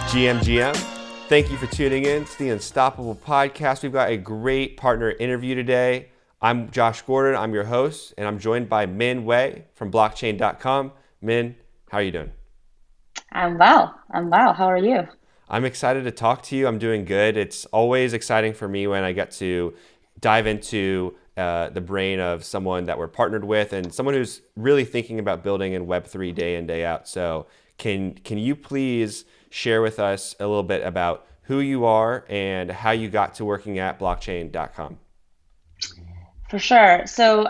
GMGM. Thank you for tuning in to the Unstoppable Podcast. We've got a great partner interview today. I'm Josh Gordon. I'm your host, and I'm joined by Min Wei from blockchain.com. Min, how are you doing? I'm well. How are you? I'm excited to talk to you. I'm doing good. It's always exciting for me when I get to dive into the brain of someone that we're partnered with and someone who's really thinking about building in Web3 day in, day out. So can you please share with us a little bit about who you are and how you got to working at blockchain.com? For sure. So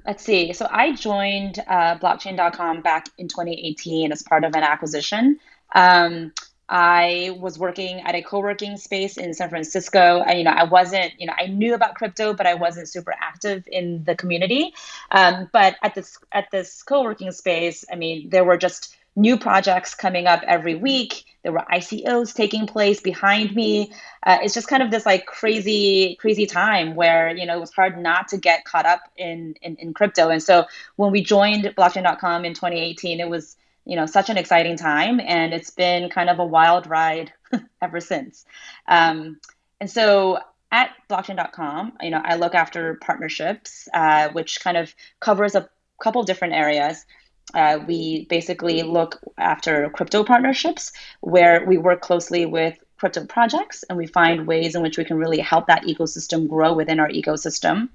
let's see. So I joined blockchain.com back in 2018 as part of an acquisition. Um, I was working at a co-working space in San Francisco. And, I wasn't, I knew about crypto, but I wasn't super active in the community. But at this co-working space, there were just new projects coming up every week. There were ICOs taking place behind me. It's just kind of this like crazy time where it was hard not to get caught up in crypto. And so when we joined blockchain.com in 2018, it was such an exciting time, and it's been kind of a wild ride ever since. And so at blockchain.com, I look after partnerships, which kind of covers a couple different areas. We basically look after crypto partnerships where we work closely with crypto projects and we find ways in which we can really help that ecosystem grow within our ecosystem,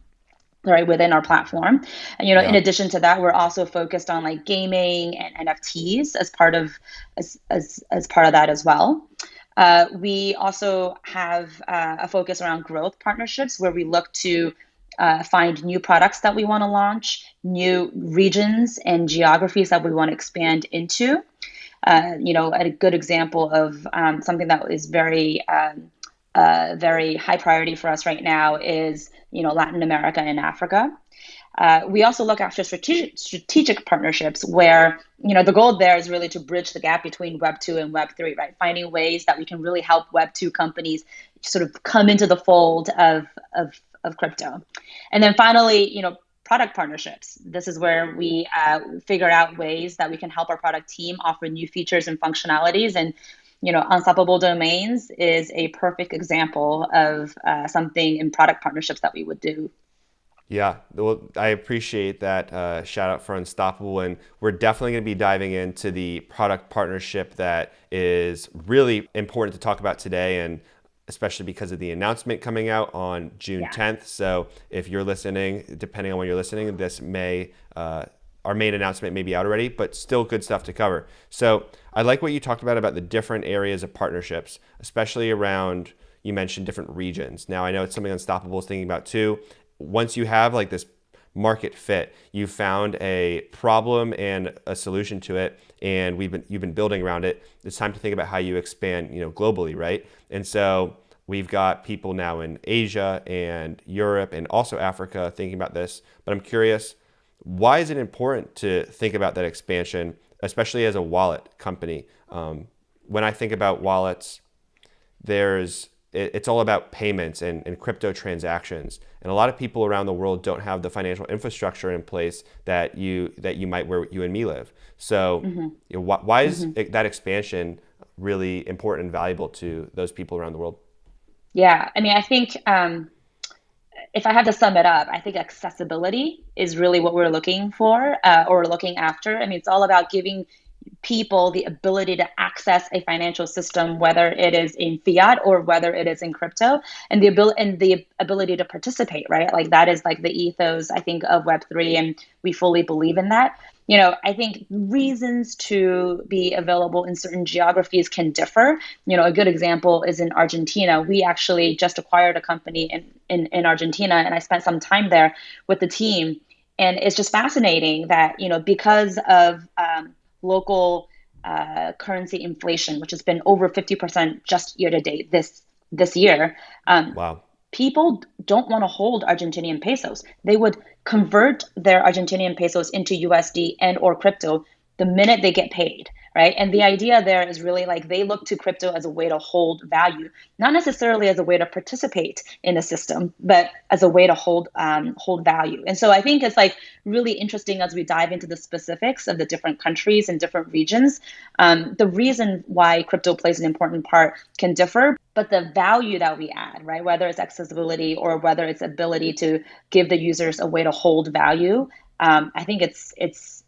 right, within our platform. And in Yeah. addition to that, we're also focused on like gaming and NFTs as part of as part of that as well. We also have a focus around growth partnerships where we look to find new products that we want to launch, new regions and geographies that we want to expand into. A good example of something that is very high priority for us right now is, Latin America and Africa. We also look after strategic partnerships where, the goal there is really to bridge the gap between Web 2 and Web 3, right? Finding ways that we can really help Web 2 companies sort of come into the fold of crypto. And then finally, product partnerships. This is where we figure out ways that we can help our product team offer new features and functionalities. And Unstoppable Domains is a perfect example of something in product partnerships that we would do. Yeah, well, I appreciate that shout out for Unstoppable, and we're definitely going to be diving into the product partnership that is really important to talk about today, and especially because of the announcement coming out on June Yeah. 10th. So if you're listening, depending on when you're listening, this may our main announcement may be out already, but still good stuff to cover. So I like what you talked about the different areas of partnerships, especially around, you mentioned different regions. Now I know it's something Unstoppable is thinking about too. Once you have like this market fit, you found a problem and a solution to it, and you've been building around it. It's time to think about how you expand, globally, right? And so we've got people now in Asia and Europe and also Africa thinking about this. But I'm curious, why is it important to think about that expansion, especially as a wallet company? When I think about wallets, it's all about payments and crypto transactions. And a lot of people around the world don't have the financial infrastructure in place that you might where you and me live. So Hmm. why is Hmm. that expansion really important and valuable to those people around the world? Yeah. I think if I had to sum it up, I think accessibility is really what we're looking for or looking after. It's all about giving people the ability to access a financial system, whether it is in fiat or whether it is in crypto, and the ability to participate, right? Like that is like the ethos, I think, of Web3, and we fully believe in that. I think reasons to be available in certain geographies can differ. A good example is in Argentina. We actually just acquired a company in Argentina, and I spent some time there with the team. And it's just fascinating that, because of local currency inflation, which has been over 50% just year to date this year, um, Wow. people don't want to hold Argentinian pesos. They would convert their Argentinian pesos into USD and or crypto the minute they get paid, right? And the idea there is really like they look to crypto as a way to hold value, not necessarily as a way to participate in the system, but as a way to hold value. And so I think it's like really interesting as we dive into the specifics of the different countries and different regions. The reason why crypto plays an important part can differ, but the value that we add, right, whether it's accessibility or whether it's ability to give the users a way to hold value, I think it's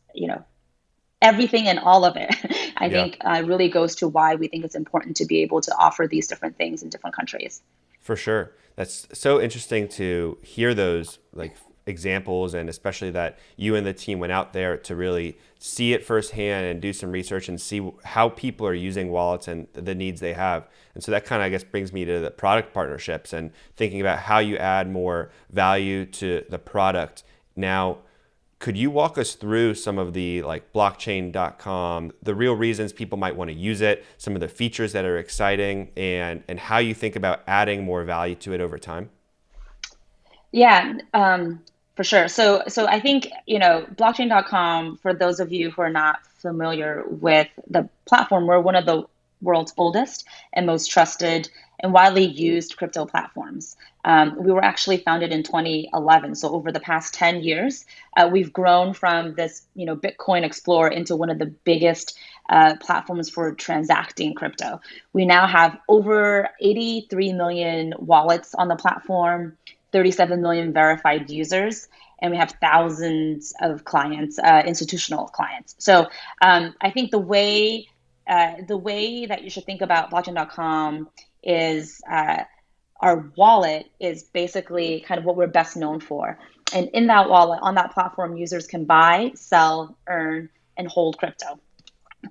everything and all of it. I Yeah. think really goes to why we think it's important to be able to offer these different things in different countries. For sure. That's so interesting to hear those like examples, and especially that you and the team went out there to really see it firsthand and do some research and see how people are using wallets and the needs they have. And so that kind of, I guess, brings me to the product partnerships and thinking about how you add more value to the product. Now, could you walk us through some of the like blockchain.com, the real reasons people might want to use it, some of the features that are exciting, and how you think about adding more value to it over time? Yeah, for sure. So I think, blockchain.com, for those of you who are not familiar with the platform, we're one of the world's oldest and most trusted and widely used crypto platforms. We were actually founded in 2011. So over the past 10 years, we've grown from this, Bitcoin Explorer into one of the biggest platforms for transacting crypto. We now have over 83 million wallets on the platform, 37 million verified users, and we have thousands of clients, institutional clients. So I think the way that you should think about blockchain.com is our wallet is basically kind of what we're best known for. And in that wallet, on that platform, users can buy, sell, earn, and hold crypto.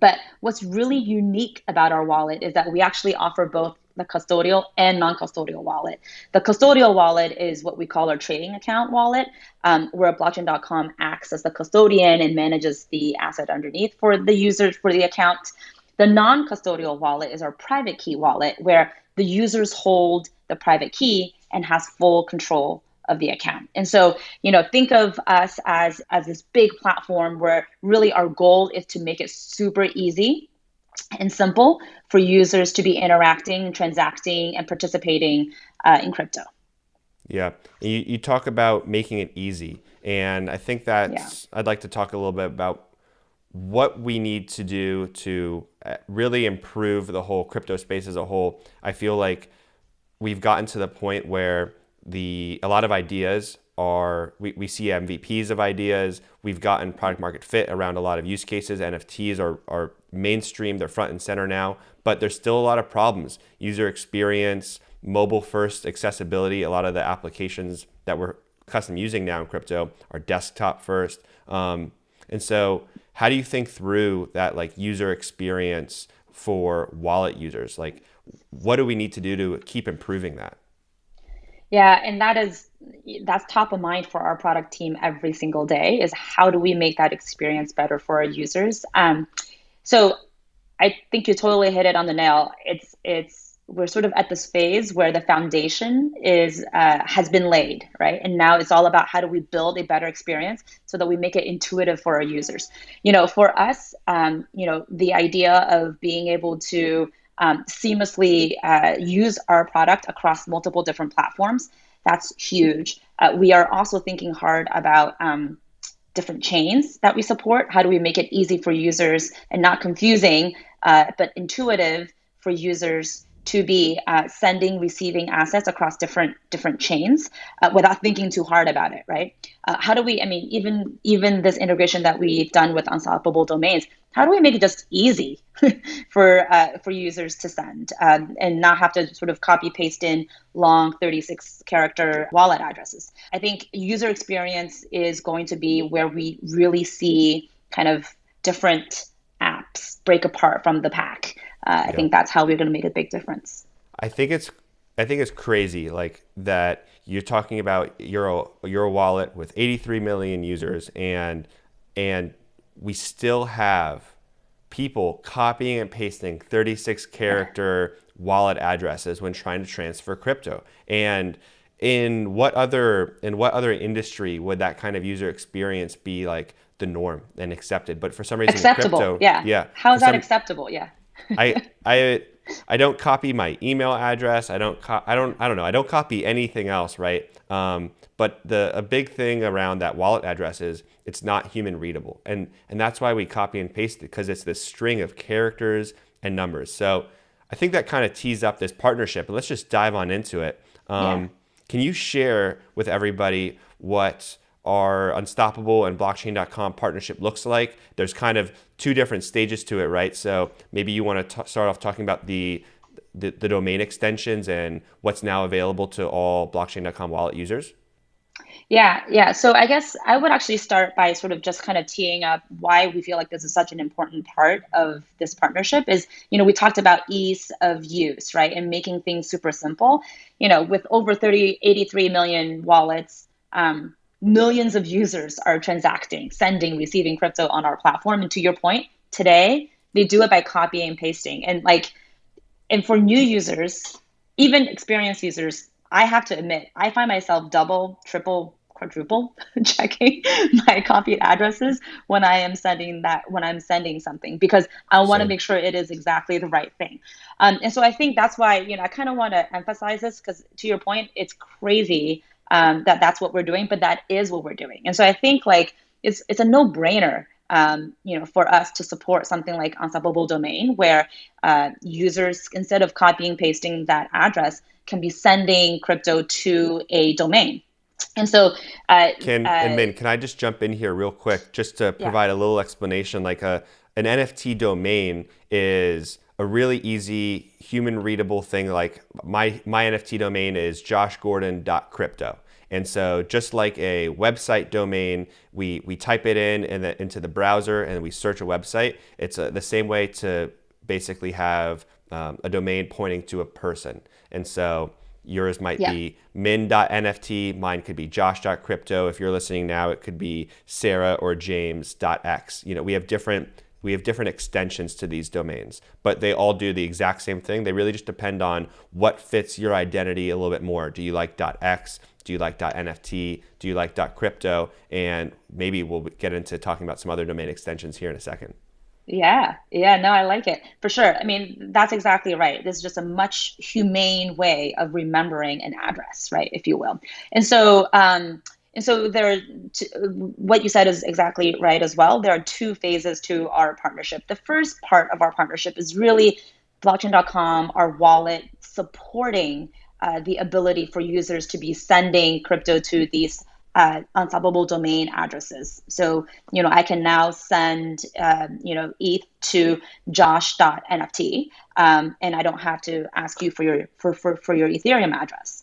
But what's really unique about our wallet is that we actually offer both the custodial and non-custodial wallet. The custodial wallet is what we call our trading account wallet, where blockchain.com acts as the custodian and manages the asset underneath for the users for the account. The non-custodial wallet is our private key wallet, where the users hold the private key and has full control of the account. And so, think of us as this big platform where really our goal is to make it super easy and simple for users to be interacting, transacting, and participating in crypto. Yeah. You talk about making it easy. And I think Yeah. I'd like to talk a little bit about what we need to do to really improve the whole crypto space as a whole. I feel like we've gotten to the point where a lot of ideas are we see MVPs of ideas. We've gotten product market fit around a lot of use cases. NFTs are mainstream, they're front and center now, but there's still a lot of problems. User experience, mobile first accessibility. A lot of the applications that we're custom using now in crypto are desktop first. And so how do you think through that like user experience for wallet users? Like what do we need to do to keep improving that? Yeah, and that's top of mind for our product team every single day is how do we make that experience better for our users? So I think you totally hit it on the nail. It's we're sort of at this phase where the foundation is has been laid, right? And now it's all about how do we build a better experience so that we make it intuitive for our users. For us, the idea of being able to seamlessly use our product across multiple different platforms, that's huge. We are also thinking hard about different chains that we support. How do we make it easy for users and not confusing, but intuitive for users to be sending, receiving assets across different chains without thinking too hard about it, right? How do we? I mean, even this integration that we've done with unstoppable domains. How do we make it just easy for users to send and not have to sort of copy paste in long 36 character wallet addresses? I think user experience is going to be where we really see kind of different apps break apart from the pack. I Yeah. think that's how we're going to make a big difference. I think it's I think it's crazy like that you're talking about your wallet with 83 million users and we still have people copying and pasting 36 character wallet addresses when trying to transfer crypto. And in what other industry would that kind of user experience be like the norm and accepted. But for some reason in Acceptable. crypto, Yeah. yeah, How for is that some acceptable? Yeah. I I I don't copy my email address. I don't know. I don't copy anything else, right? But a big thing around that wallet address is it's not human readable, and that's why we copy and paste it because it's this string of characters and numbers. So I think that kind of tees up this partnership. And let's just dive on into it. Yeah. Can you share with everybody what our Unstoppable and blockchain.com partnership looks like? There's kind of two different stages to it, right? So maybe you want to start off talking about the domain extensions and what's now available to all blockchain.com wallet users. Yeah, yeah. So I guess I would actually start by sort of just kind of teeing up why we feel like this is such an important part of this partnership is, we talked about ease of use, right? And making things super simple. With over 83 million wallets, millions of users are transacting, sending, receiving crypto on our platform. And to your point, today they do it by copying and pasting. And for new users, even experienced users, I have to admit, I find myself double, triple, quadruple checking my copied addresses when I'm sending something because I want to Same. make sure it is exactly the right thing. And so I think that's why, I kind of want to emphasize this because to your point, it's crazy that that's what we're doing, but that is what we're doing. And so I think like it's a no-brainer for us to support something like Unstoppable Domain, where users, instead of copying pasting that address, can be sending crypto to a domain. And so, uh, uh, Min, can I just jump in here real quick just to yeah, provide a little explanation? Like an NFT domain is a really easy human readable thing. Like my NFT domain is joshgordon.crypto. And so just like a website domain, we type it in and into the browser and we search a website. It's the same way to basically have a domain pointing to a person. And so yours might yeah. be min.nft, mine could be josh.crypto. If you're listening now, it could be sarah or james.x. We have different extensions to these domains, but they all do the exact same thing. They really just depend on what fits your identity a little bit more. Do you like .x? Do you like .nft? Do you like .crypto? And maybe we'll get into talking about some other domain extensions here in a second. Yeah, yeah, no, I like it for sure. I mean, that's exactly right. This is just a much humane way of remembering an address, right, if you will. And so what you said is exactly right as well. There are two phases to our partnership. The first part of our partnership is really blockchain.com, our wallet, supporting the ability for users to be sending crypto to these unstoppable domain addresses. So, I can now send, ETH to josh.nft, and I don't have to ask you for your Ethereum address.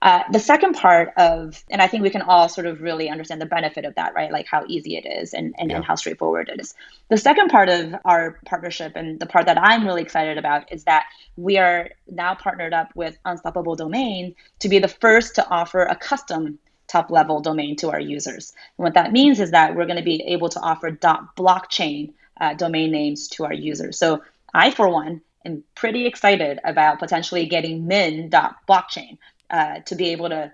The second part and I think we can all sort of really understand the benefit of that, right? Like how easy it is and Yeah. how straightforward it is. The second part of our partnership and the part that I'm really excited about is that we are now partnered up with Unstoppable Domain to be the first to offer a custom top level domain to our users. And what that means is that we're going to be able to offer .blockchain domain names to our users. So I, for one, am pretty excited about potentially getting min.blockchain to be able to,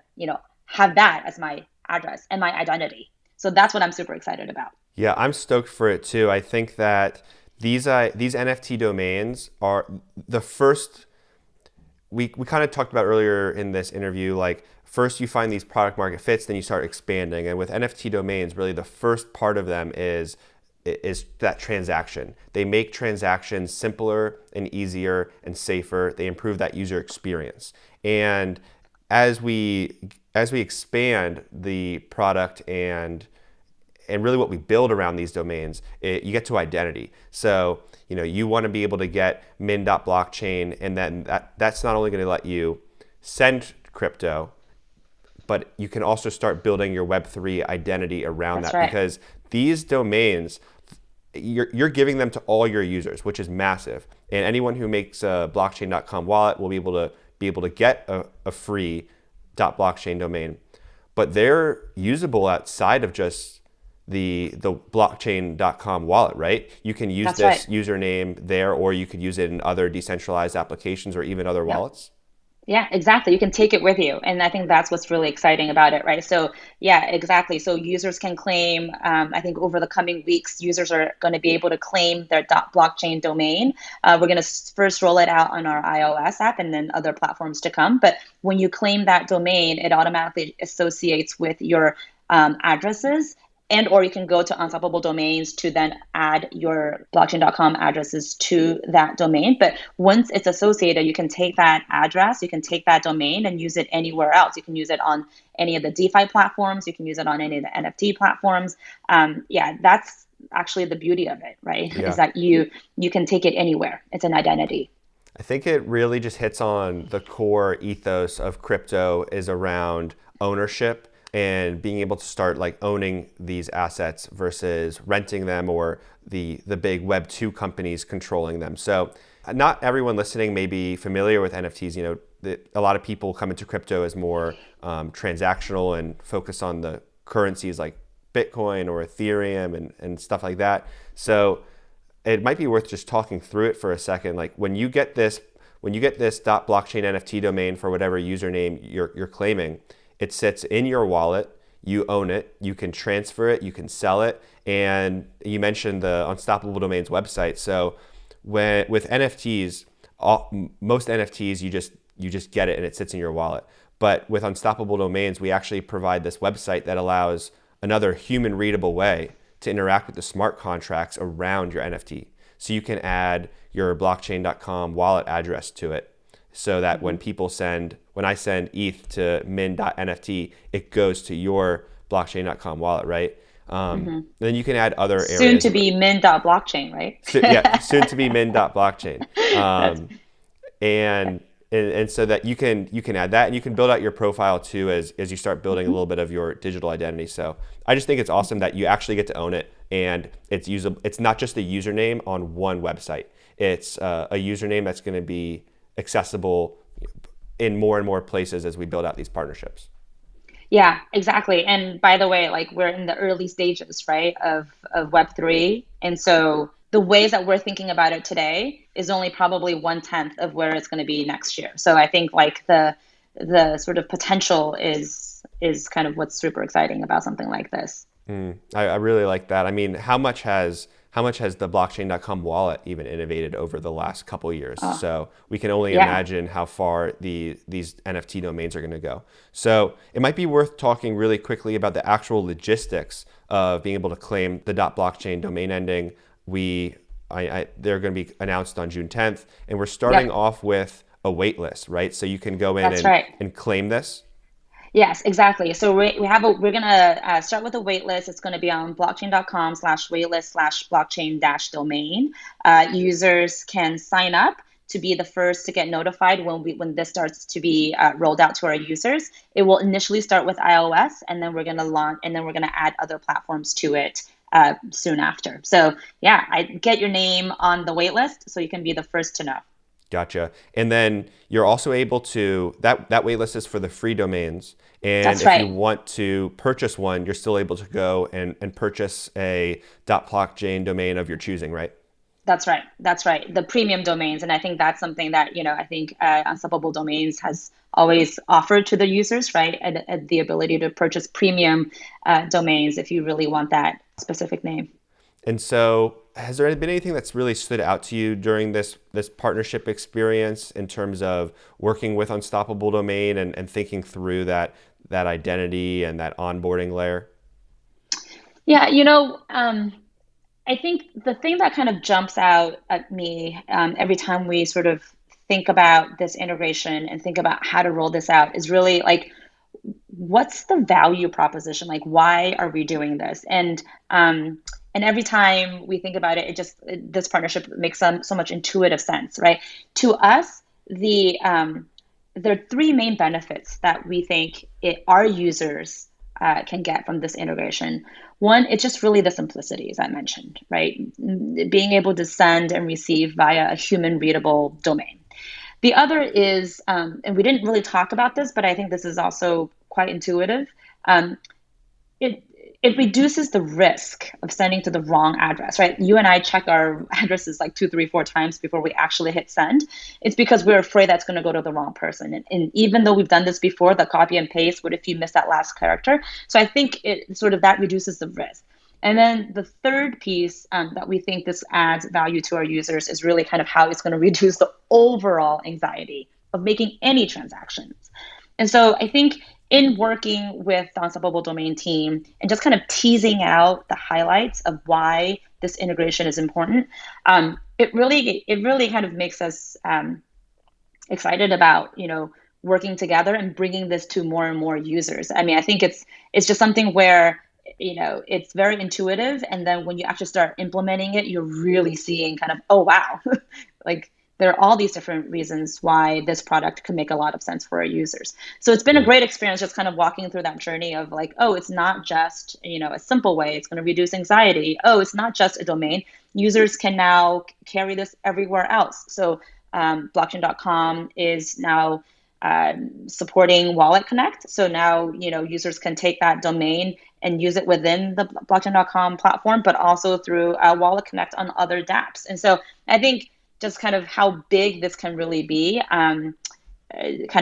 have that as my address and my identity. So that's what I'm super excited about. Yeah, I'm stoked for it too. I think that these NFT domains are the first. We kind of talked about earlier in this interview, like first you find these product market fits, then you start expanding. And with NFT domains, really the first part of them is that transaction. They make transactions simpler and easier and safer. They improve that user experience. And as we expand the product and really what we build around these domains, you get to identity. So, you want to be able to get min.blockchain, and then that's not only going to let you send crypto, but you can also start building your Web3 identity around That's that right. because these domains, you're giving them to all your users, which is massive. And anyone who makes a blockchain.com wallet will be able to get a free .blockchain domain, but they're usable outside of just the blockchain.com wallet, right? You can use That's right. this username there, or you could use it in other decentralized applications or even other Yeah. wallets. Yeah, exactly. You can take it with you. And I think that's what's really exciting about it, right? So, yeah, exactly. So, users can claim, I think over the coming weeks, users are going to be able to claim their blockchain domain. We're going to first roll it out on our iOS app and then other platforms to come. But when you claim that domain, it automatically associates with your addresses, and or you can go to unstoppable domains to then add your blockchain.com addresses to that domain. But once it's associated, you can take that address, you can take that domain and use it anywhere else. You can use it on any of the DeFi platforms, you can use it on any of the NFT platforms. Yeah, that's actually the beauty of it, right? Is Yeah. that you can take it anywhere. It's an identity. I think it really just hits on the core ethos of crypto is around ownership and being able to start like owning these assets versus renting them or the big Web 2 companies controlling them. So not everyone listening may be familiar with NFTs. You know, a lot of people come into crypto as more transactional and focus on the currencies like Bitcoin or Ethereum and stuff like that. So it might be worth just talking through it for a second. Like when you get this .blockchain NFT domain for whatever username you're claiming, it sits in your wallet. You own it. You can transfer it. You can sell it. And you mentioned the Unstoppable Domains website. So with NFTs, most NFTs you just get it and it sits in your wallet. But with Unstoppable Domains, we actually provide this website that allows another human readable way to interact with the smart contracts around your NFT. So you can add your blockchain.com wallet address to it so that when I send ETH to min.nft, it goes to your blockchain.com wallet, right? Then you can add other Soon areas. to be min.blockchain, right? So, yeah, soon to be min.blockchain. That's And so that you can add that and you can build out your profile too as you start building a little bit of your digital identity. So I just think it's awesome that you actually get to own it and it's usable. It's not just a username on one website. It's a username that's going to be accessible in more and more places as we build out these partnerships. Yeah, exactly. And by the way, like we're in the early stages, right, of Web3. And so the ways that we're thinking about it today is only probably 1/10 of where it's going to be next year. So I think like the sort of potential is kind of what's super exciting about something like this. I really like that. I mean, how much has the blockchain.com wallet even innovated over the last couple years? Oh, So we can only yeah. imagine how far these NFT domains are going to go. So it might be worth talking really quickly about the actual logistics of being able to claim the .blockchain domain ending. They're going to be announced on June 10th, and we're starting Yep, off with a wait list, right? So you can go in that's right. and claim this. Yes, exactly. So we're gonna start with a waitlist. It's going to be on blockchain.com/waitlist/blockchain dash domain. Users can sign up to be the first to get notified when this starts to be rolled out to our users. It will initially start with iOS, and then we're gonna launch, and then we're gonna add other platforms to it soon after. So yeah, I get your name on the waitlist so you can be the first to know. Gotcha. And then you're also able to that wait list is for the free domains. And That's if you right. want to purchase one, you're still able to go and purchase a .blockchain domain of your choosing, right? That's right. That's right. The premium domains. And I think that's something that, I think Unstoppable Domains has always offered to the users, right? And the ability to purchase premium domains if you really want that specific name. And so has there been anything that's really stood out to you during this partnership experience in terms of working with Unstoppable Domain and thinking through that identity and that onboarding layer? Yeah, I think the thing that kind of jumps out at me every time we sort of think about this integration and think about how to roll this out is really like, what's the value proposition? Like, why are we doing this? And every time we think about it, this partnership makes so much intuitive sense, right? To us, there are three main benefits that we think our users can get from this integration. One, it's just really the simplicity, as I mentioned, right? Being able to send and receive via a human readable domain. The other is, and we didn't really talk about this, but I think this is also quite intuitive. Um, it it reduces the risk of sending to the wrong address, right? You and I check our addresses like two, three, four times before we actually hit send. It's because we're afraid that's going to go to the wrong person. And even though we've done this before, the copy and paste, what if you miss that last character? So I think it sort of that reduces the risk. And then the third piece that we think this adds value to our users is really kind of how it's going to reduce the overall anxiety of making any transactions. And so I think in working with the Unstoppable Domain team and just kind of teasing out the highlights of why this integration is important, it really kind of makes us excited about working together and bringing this to more and more users. I mean, I think it's just something where it's very intuitive, and then when you actually start implementing it, you're really seeing kind of, oh wow, like there are all these different reasons why this product could make a lot of sense for our users. So it's been a Yeah. great experience just kind of walking through that journey of like, oh, it's not just a simple way, it's going to reduce anxiety. Oh, it's not just a domain. Users can now carry this everywhere else. So blockchain.com is now supporting Wallet Connect. So now, users can take that domain and use it within the blockchain.com platform, but also through Wallet Connect on other dApps. And so I think just kind of how big this can really be kind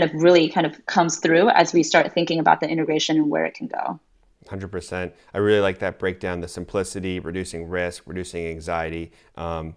of comes through as we start thinking about the integration and where it can go. 100%. I really like that breakdown, the simplicity, reducing risk, reducing anxiety. And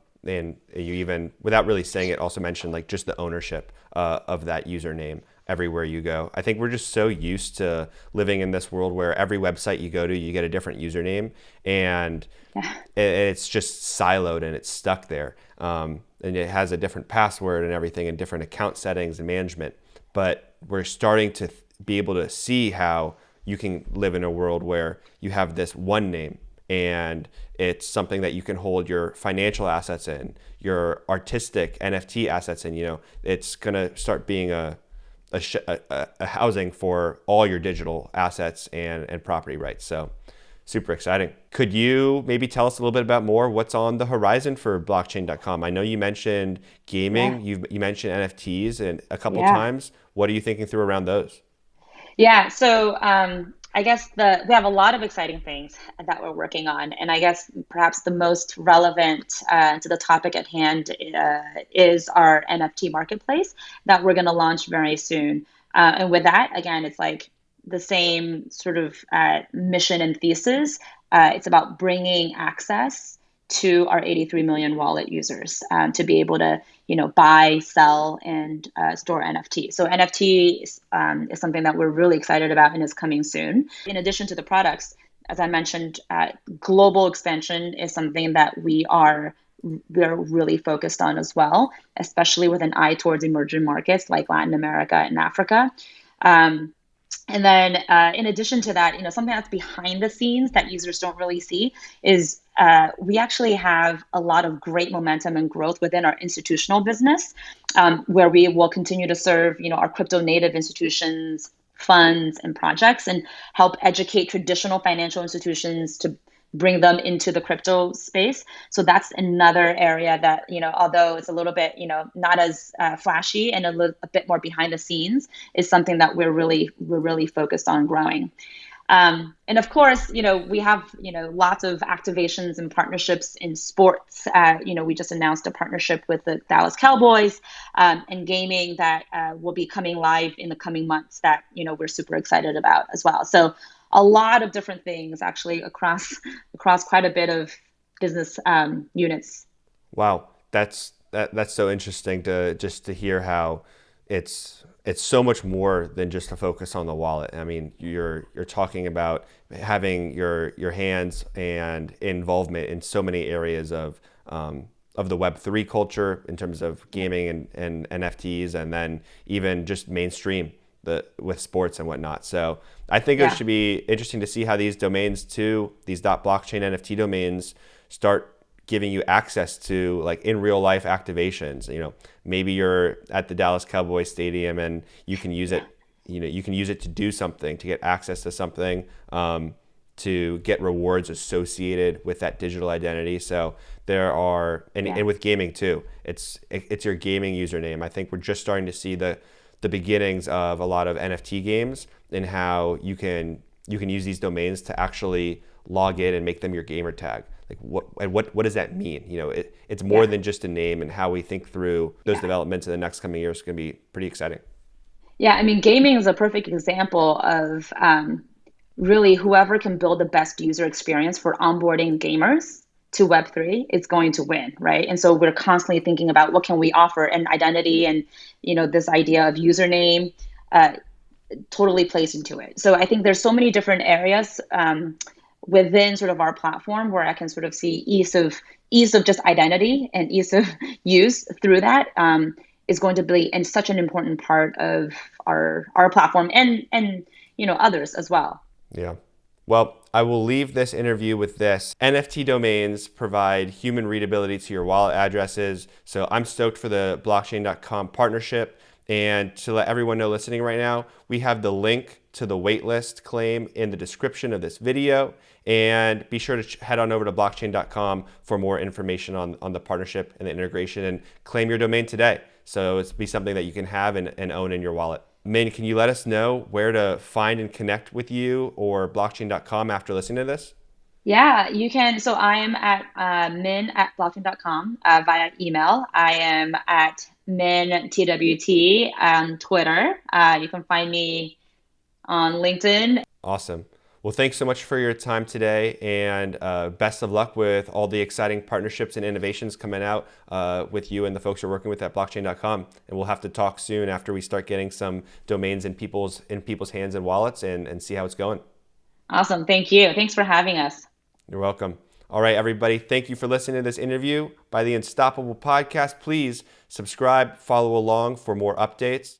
you even, without really saying it, also mentioned like just the ownership of that username everywhere you go. I think we're just so used to living in this world where every website you go to, you get a different username, and Yeah. it's just siloed and it's stuck there. And it has a different password and everything, and different account settings and management. But we're starting to be able to see how you can live in a world where you have this one name, and it's something that you can hold your financial assets in, your artistic NFT assets in. It's gonna start being a housing for all your digital assets and property rights. So super exciting. Could you maybe tell us a little bit about more what's on the horizon for blockchain.com? I know you mentioned Yeah. gaming, you mentioned NFTs and a couple Yeah. times. What are you thinking through around those? Yeah, so I guess we have a lot of exciting things that we're working on, and I guess perhaps the most relevant to the topic at hand is our NFT marketplace that we're going to launch very soon. And with that, again, it's like the same sort of mission and thesis. It's about bringing access to our 83 million wallet users to be able to buy, sell, and store NFT. So NFT is something that we're really excited about and is coming soon. In addition to the products, as I mentioned, global expansion is something that we're really focused on as well, especially with an eye towards emerging markets like Latin America and Africa. Um, and then, in addition to that, something that's behind the scenes that users don't really see is we actually have a lot of great momentum and growth within our institutional business, where we will continue to serve, our crypto native institutions, funds, and projects, and help educate traditional financial institutions to bring them into the crypto space. So that's another area that, although it's a little bit, not as flashy and a bit more behind the scenes, is something that we're really focused on growing. And of course, we have, lots of activations and partnerships in sports. We just announced a partnership with the Dallas Cowboys and gaming that will be coming live in the coming months that, we're super excited about as well. So a lot of different things actually across quite a bit of business units. Wow, that's so interesting to hear how it's so much more than just a focus on the wallet. I mean, you're talking about having your hands and involvement in so many areas of the Web3 culture in terms of gaming and NFTs, and then even just mainstream with sports and whatnot. So I think it Yeah. should be interesting to see how these domains too, these .blockchain NFT domains, start giving you access to like in real life activations. Maybe you're at the Dallas Cowboys stadium and you can use it. You can use it to do something, to get access to something, to get rewards associated with that digital identity. So there are, Yeah. and with gaming too, it's your gaming username. I think we're just starting to see the beginnings of a lot of NFT games and how you can use these domains to actually log in and make them your gamer tag? Like what does that mean? It's more than just a name, and how we think through those Yeah. developments in the next coming years is going to be pretty exciting. Yeah, I mean, gaming is a perfect example of really whoever can build the best user experience for onboarding gamers to Web3 is going to win, right? And so we're constantly thinking about what can we offer, and identity and this idea of username uh, totally plays into it. So I think there's so many different areas within sort of our platform where I can sort of see ease of just identity and ease of use through that. Is going to be in such an important part of our platform and others as well. Yeah. Well, I will leave this interview with this. NFT domains provide human readability to your wallet addresses. So I'm stoked for the blockchain.com partnership. And to let everyone know listening right now, we have the link to the waitlist claim in the description of this video. And be sure to head on over to blockchain.com for more information on the partnership and the integration, and claim your domain today. So it's be something that you can have and own in your wallet. Min, can you let us know where to find and connect with you or blockchain.com after listening to this? Yeah, you can. So I am at min@blockchain.com via email. I am at min twt on Twitter. You can find me on LinkedIn. Awesome. Well, thanks so much for your time today, and best of luck with all the exciting partnerships and innovations coming out with you and the folks you're working with at blockchain.com. And we'll have to talk soon after we start getting some domains in people's hands and wallets, and see how it's going. Awesome. Thank you. Thanks for having us. You're welcome. All right, everybody. Thank you for listening to this interview by the Unstoppable Podcast. Please subscribe, follow along for more updates.